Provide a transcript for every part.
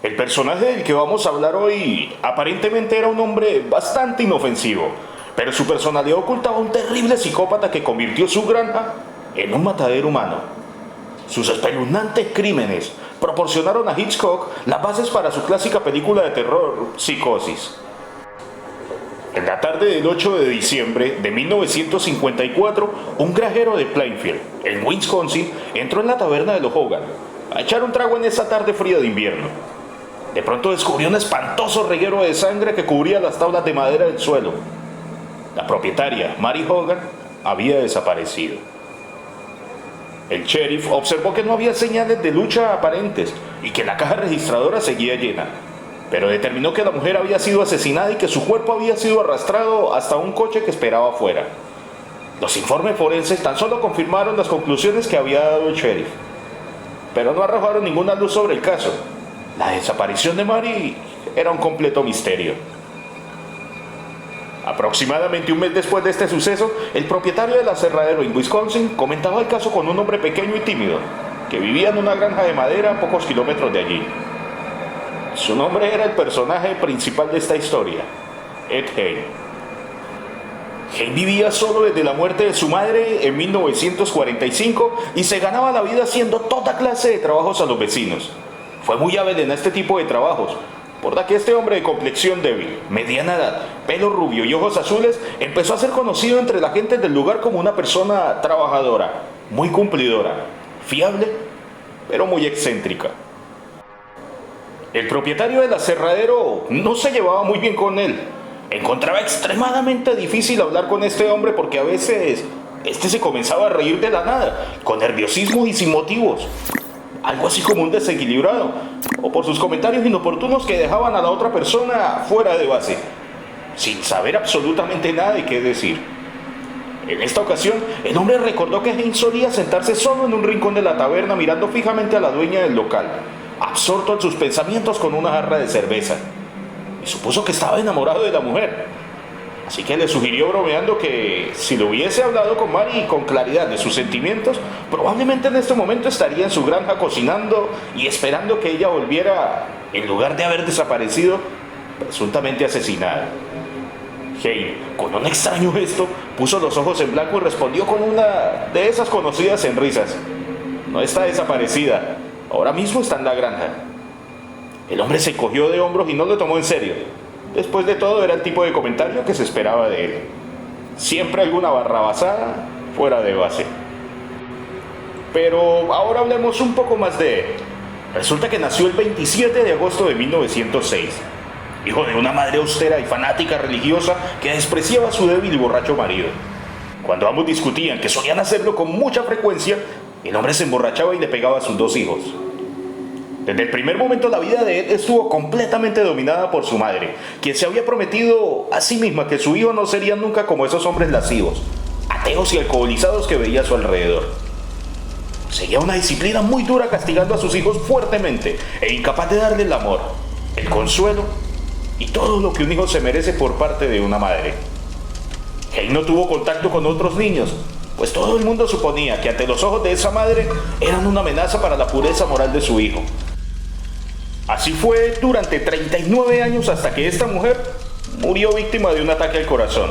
El personaje del que vamos a hablar hoy aparentemente era un hombre bastante inofensivo, pero su personalidad ocultaba un terrible psicópata que convirtió su granja en un matadero humano. Sus espeluznantes crímenes proporcionaron a Hitchcock las bases para su clásica película de terror, Psicosis. En la tarde del 8 de diciembre de 1954, un granjero de Plainfield, en Wisconsin, entró en la taberna de los Hogan a echar un trago en esa tarde fría de invierno. De pronto descubrió un espantoso reguero de sangre que cubría las tablas de madera del suelo. La propietaria, Mary Hogan, había desaparecido. El sheriff observó que no había señales de lucha aparentes y que la caja registradora seguía llena, pero determinó que la mujer había sido asesinada y que su cuerpo había sido arrastrado hasta un coche que esperaba afuera. Los informes forenses tan solo confirmaron las conclusiones que había dado el sheriff, pero no arrojaron ninguna luz sobre el caso. La desaparición de Mary era un completo misterio. Aproximadamente un mes después de este suceso, el propietario del aserradero en Wisconsin comentaba el caso con un hombre pequeño y tímido, que vivía en una granja de madera a pocos kilómetros de allí. Su nombre era el personaje principal de esta historia, Ed Gein. Gein vivía solo desde la muerte de su madre en 1945 y se ganaba la vida haciendo toda clase de trabajos a los vecinos. Fue muy hábil en este tipo de trabajos, por lo que este hombre de complexión débil, mediana edad, pelo rubio y ojos azules empezó a ser conocido entre la gente del lugar como una persona trabajadora, muy cumplidora, fiable, pero muy excéntrica. El propietario del aserradero no se llevaba muy bien con él. Encontraba extremadamente difícil hablar con este hombre porque a veces este se comenzaba a reír de la nada, con nerviosismo y sin motivos. Algo así como un desequilibrado, o por sus comentarios inoportunos que dejaban a la otra persona fuera de base, sin saber absolutamente nada de qué decir. En esta ocasión, el hombre recordó que Gein solía sentarse solo en un rincón de la taberna mirando fijamente a la dueña del local, absorto en sus pensamientos con una jarra de cerveza, y supuso que estaba enamorado de la mujer. Así que le sugirió bromeando que si le hubiese hablado con Mary con claridad de sus sentimientos, probablemente en este momento estaría en su granja cocinando y esperando que ella volviera en lugar de haber desaparecido, presuntamente asesinada. Gein, con un extraño gesto, puso los ojos en blanco y respondió con una de esas conocidas sonrisas. No está desaparecida, ahora mismo está en la granja. El hombre se encogió de hombros y no lo tomó en serio. Después de todo, era el tipo de comentario que se esperaba de él. Siempre alguna barrabasada fuera de base. Pero ahora hablemos un poco más de él. Resulta que nació el 27 de agosto de 1906, hijo de una madre austera y fanática religiosa que despreciaba a su débil y borracho marido. Cuando ambos discutían, que solían hacerlo con mucha frecuencia, el hombre se emborrachaba y le pegaba a sus dos hijos. Desde el primer momento la vida de Ed estuvo completamente dominada por su madre, quien se había prometido a sí misma que su hijo no sería nunca como esos hombres lascivos, ateos y alcoholizados que veía a su alrededor. Seguía una disciplina muy dura castigando a sus hijos fuertemente e incapaz de darle el amor, el consuelo y todo lo que un hijo se merece por parte de una madre. Gein no tuvo contacto con otros niños, pues todo el mundo suponía que ante los ojos de esa madre eran una amenaza para la pureza moral de su hijo. Así fue durante 39 años hasta que esta mujer murió víctima de un ataque al corazón,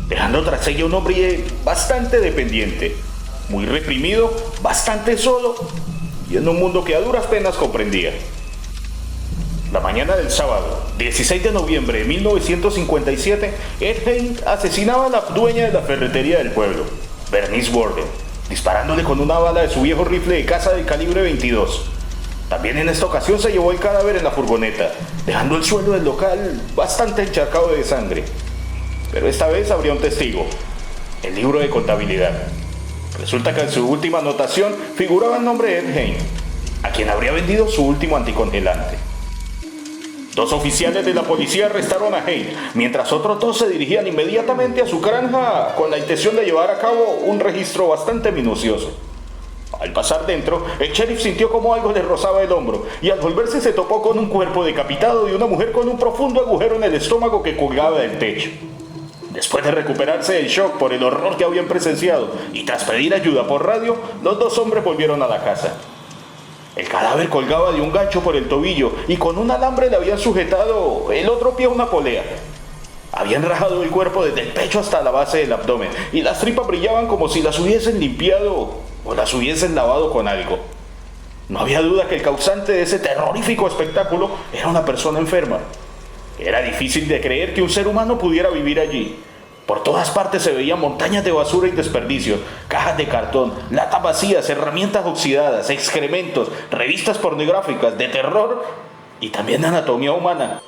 dejando tras ella un hombre bastante dependiente, muy reprimido, bastante solo y en un mundo que a duras penas comprendía. La mañana del sábado, 16 de noviembre de 1957, Ed Gein asesinaba a la dueña de la ferretería del pueblo, Bernice Borden, disparándole con una bala de su viejo rifle de caza de calibre 22. También en esta ocasión se llevó el cadáver en la furgoneta, dejando el suelo del local bastante encharcado de sangre. Pero esta vez habría un testigo, el libro de contabilidad. Resulta que en su última anotación figuraba el nombre de Ed Gein, a quien habría vendido su último anticongelante. Dos oficiales de la policía arrestaron a Gein, mientras otros dos se dirigían inmediatamente a su granja con la intención de llevar a cabo un registro bastante minucioso. Al pasar dentro, el sheriff sintió como algo le rozaba el hombro y al volverse se topó con un cuerpo decapitado de una mujer con un profundo agujero en el estómago que colgaba del techo. Después de recuperarse del shock por el horror que habían presenciado y tras pedir ayuda por radio, los dos hombres volvieron a la casa. El cadáver colgaba de un gancho por el tobillo y con un alambre le habían sujetado el otro pie a una polea. Habían rajado el cuerpo desde el pecho hasta la base del abdomen y las tripas brillaban como si las hubiesen limpiado o las hubiesen lavado con algo. No había duda que el causante de ese terrorífico espectáculo era una persona enferma. Era difícil de creer que un ser humano pudiera vivir allí. Por todas partes se veían montañas de basura y desperdicios, cajas de cartón, latas vacías, herramientas oxidadas, excrementos, revistas pornográficas de terror y también de anatomía humana.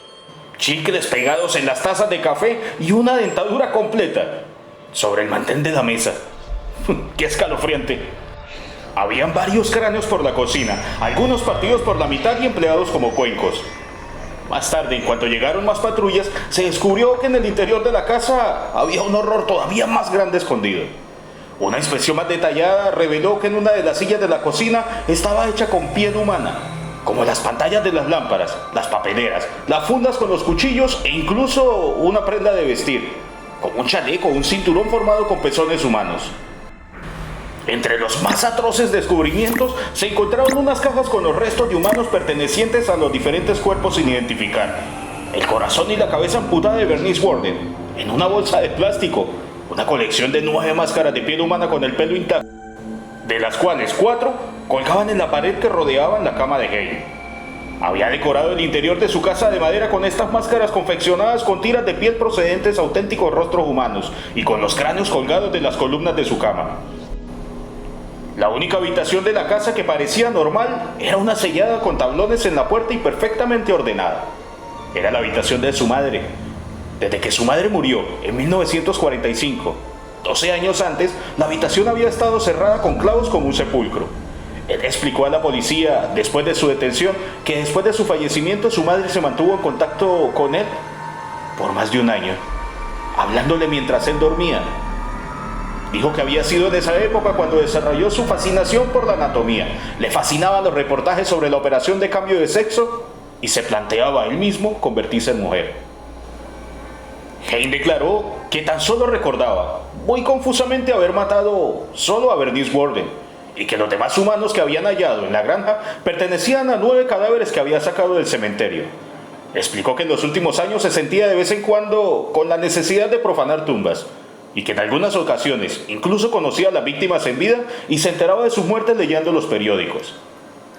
Chicles pegados en las tazas de café y una dentadura completa sobre el mantel de la mesa. ¡Qué escalofriante! Habían varios cráneos por la cocina, algunos partidos por la mitad y empleados como cuencos. Más tarde, en cuanto llegaron más patrullas, se descubrió que en el interior de la casa había un horror todavía más grande escondido. Una inspección más detallada reveló que en una de las sillas de la cocina estaba hecha con piel humana, como las pantallas de las lámparas, las papeleras, las fundas con los cuchillos e incluso una prenda de vestir, como un chaleco o un cinturón formado con pezones humanos. Entre los más atroces descubrimientos se encontraron unas cajas con los restos de humanos pertenecientes a los diferentes cuerpos sin identificar. El corazón y la cabeza amputada de Bernice Worden, en una bolsa de plástico, una colección de 9 máscaras de piel humana con el pelo intacto, de las cuales 4 colgaban en la pared que rodeaban la cama de Hain. Había decorado el interior de su casa de madera con estas máscaras confeccionadas con tiras de piel procedentes de auténticos rostros humanos y con los cráneos colgados de las columnas de su cama. La única habitación de la casa que parecía normal era una sellada con tablones en la puerta y perfectamente ordenada. Era la habitación de su madre. Desde que su madre murió en 1945, 12 años antes, la habitación había estado cerrada con clavos como un sepulcro. Él explicó a la policía, después de su detención, que después de su fallecimiento su madre se mantuvo en contacto con él por más de un año, hablándole mientras él dormía. Dijo que había sido en esa época cuando desarrolló su fascinación por la anatomía. Le fascinaban los reportajes sobre la operación de cambio de sexo y se planteaba él mismo convertirse en mujer. Hain declaró que tan solo recordaba, muy confusamente, haber matado solo a Bernice Worden y que los demás humanos que habían hallado en la granja pertenecían a 9 cadáveres que había sacado del cementerio. Explicó que en los últimos años se sentía de vez en cuando con la necesidad de profanar tumbas y que en algunas ocasiones incluso conocía a las víctimas en vida y se enteraba de sus muertes leyendo los periódicos.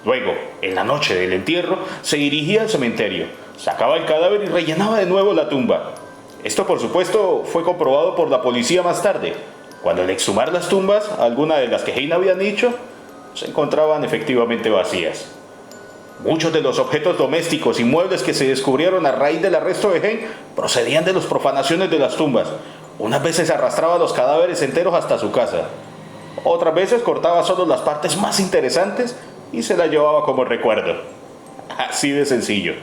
Luego, en la noche del entierro, se dirigía al cementerio, sacaba el cadáver y rellenaba de nuevo la tumba. Esto, por supuesto, fue comprobado por la policía más tarde, cuando al exhumar las tumbas, algunas de las que Hain había dicho, se encontraban efectivamente vacías. Muchos de los objetos domésticos y muebles que se descubrieron a raíz del arresto de Hain procedían de las profanaciones de las tumbas. Unas veces arrastraba los cadáveres enteros hasta su casa. Otras veces cortaba solo las partes más interesantes y se las llevaba como recuerdo. Así de sencillo.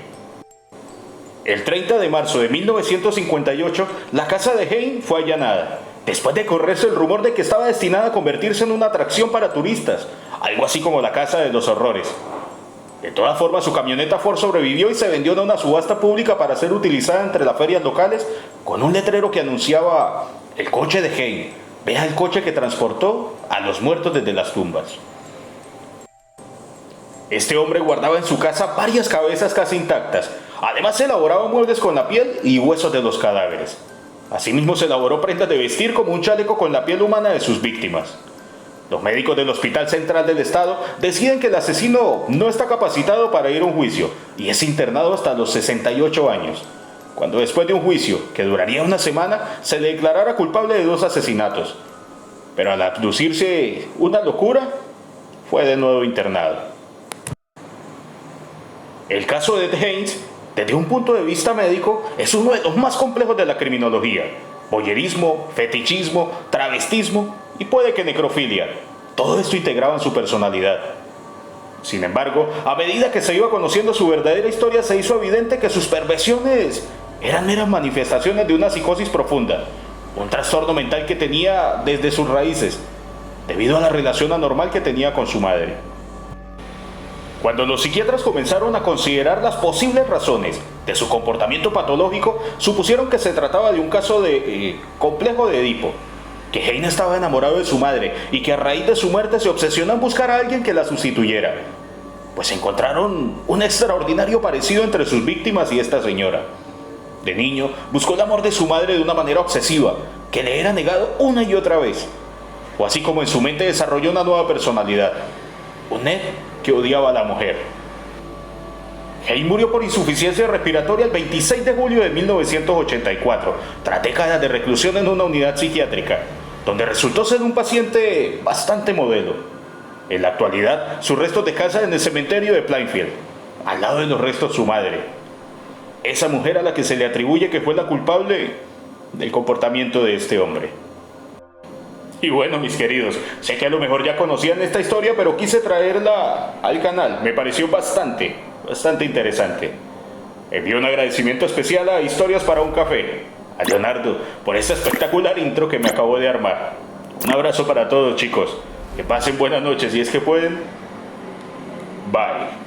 El 30 de marzo de 1958, la casa de Hain fue allanada, después de correrse el rumor de que estaba destinada a convertirse en una atracción para turistas, algo así como la Casa de los Horrores. De todas formas, su camioneta Ford sobrevivió y se vendió en una subasta pública para ser utilizada entre las ferias locales con un letrero que anunciaba: el coche de Hain, vea el coche que transportó a los muertos desde las tumbas. Este hombre guardaba en su casa varias cabezas casi intactas. Además, se elaboraba muebles con la piel y huesos de los cadáveres. Asimismo, se elaboró prendas de vestir como un chaleco con la piel humana de sus víctimas. Los médicos del Hospital Central del Estado deciden que el asesino no está capacitado para ir a un juicio y es internado hasta los 68 años, cuando después de un juicio que duraría una semana se le declarara culpable de 2 asesinatos. Pero al aducirse una locura, fue de nuevo internado. El caso de Ed Hain, desde un punto de vista médico, es uno de los más complejos de la criminología. Voyerismo, fetichismo, travestismo y puede que necrofilia. Todo esto integraba en su personalidad. Sin embargo, a medida que se iba conociendo su verdadera historia, se hizo evidente que sus perversiones eran meras manifestaciones de una psicosis profunda, un trastorno mental que tenía desde sus raíces, debido a la relación anormal que tenía con su madre. Cuando los psiquiatras comenzaron a considerar las posibles razones de su comportamiento patológico, supusieron que se trataba de un caso de complejo de Edipo, que Hain estaba enamorado de su madre y que a raíz de su muerte se obsesionó en buscar a alguien que la sustituyera. pues encontraron un extraordinario parecido entre sus víctimas y esta señora. De niño, buscó el amor de su madre de una manera obsesiva, que le era negado una y otra vez. O así como en su mente desarrolló una nueva personalidad, un Ned que odiaba a la mujer. Hay murió por insuficiencia respiratoria el 26 de julio de 1984, tras décadas de reclusión en una unidad psiquiátrica, donde resultó ser un paciente bastante modelo. En la actualidad, sus restos descansan en el cementerio de Plainfield, al lado de los restos de su madre, esa mujer a la que se le atribuye que fue la culpable del comportamiento de este hombre. Y bueno, mis queridos, sé que a lo mejor ya conocían esta historia, pero quise traerla al canal. Me pareció bastante interesante. Envío un agradecimiento especial a Historias para un Café, a Leonardo, por esta espectacular intro que me acabo de armar. Un abrazo para todos, chicos. Que pasen buenas noches, si es que pueden. Bye.